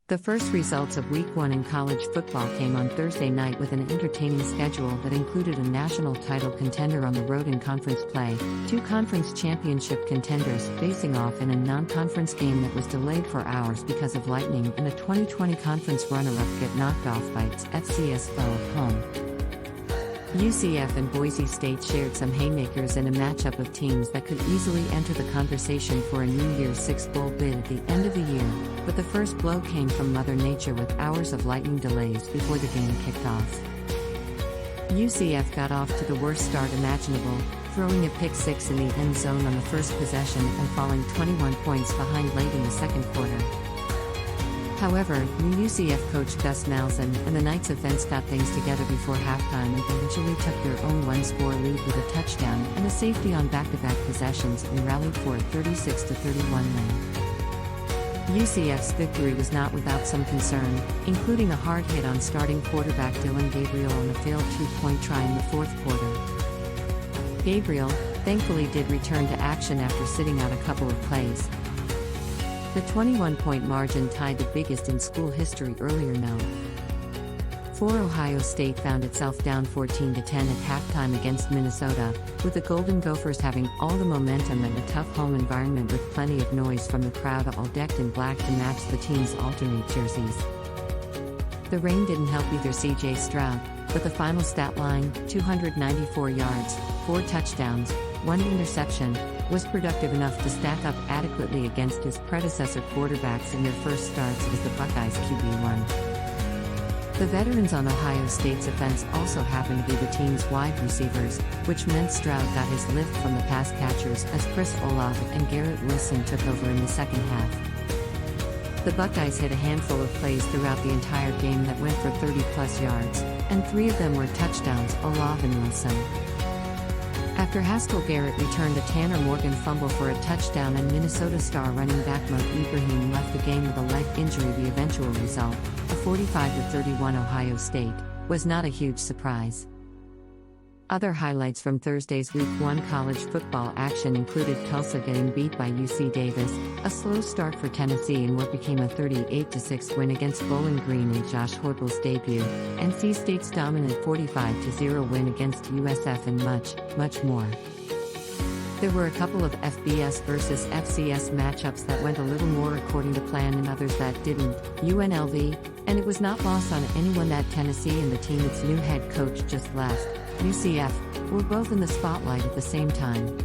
The first results of Week 1 in college football came on Thursday night with an entertaining schedule that included a national title contender on the road in conference play, two conference championship contenders facing off in a non-conference game that was delayed for hours because of lightning, and a 2020 conference runner-up get knocked off by its FCS foe at home. UCF and Boise State shared some haymakers in a matchup of teams that could easily enter the conversation for a New Year's Six bowl bid at the end of the year, but the first blow came from Mother Nature with hours of lightning delays before the game kicked off. UCF got off to the worst start imaginable, throwing a pick six in the end zone on the first possession and falling 21 points behind late in the second quarter. However, new UCF coach Gus Malzahn and the Knights offense got things together before halftime and eventually took their own one-score lead with a touchdown and a safety on back-to-back possessions and rallied for a 36-31 win. UCF's victory was not without some concern, including a hard hit on starting quarterback Dillon Gabriel on a failed two-point try in the fourth quarter. Gabriel, thankfully, did return to action after sitting out a couple of plays. The 21-point margin tied the biggest in school history earlier. For Ohio State found itself down 14-10 at halftime against Minnesota, with the Golden Gophers having all the momentum and a tough home environment with plenty of noise from the crowd, all decked in black to match the team's alternate jerseys. The rain didn't help either CJ Stroud, but the final stat line, 294 yards, 4 touchdowns, 1 interception, was productive enough to stack up adequately against his predecessor quarterbacks in their first starts as the Buckeyes QB1. The veterans on Ohio State's offense also happened to be the team's wide receivers, which meant Stroud got his lift from the pass catchers as Olave and Wilson took over in the second half. The Buckeyes hit a handful of plays throughout the entire game that went for 30-plus yards, and 3 of them were touchdowns, Olave and Wilson. After Haskell Garrett returned a Tanner Morgan fumble for a touchdown and Minnesota star running back Mo Ibrahim left the game with a leg injury, the eventual result, a 45-31 Ohio State, was not a huge surprise. Other highlights from Thursday's Week 1 college football action included Tulsa getting beat by UC Davis, a slow start for Tennessee in what became a 38-6 win against Bowling Green in Josh Heupel's debut, NC State's dominant 45-0 win against USF, and much more. There were a couple of FBS versus FCS matchups that went a little more according to plan and others that didn't. UNLV, and it was not lost on anyone that Tennessee and the team its new head coach just left, UCF, were both in the spotlight at the same time.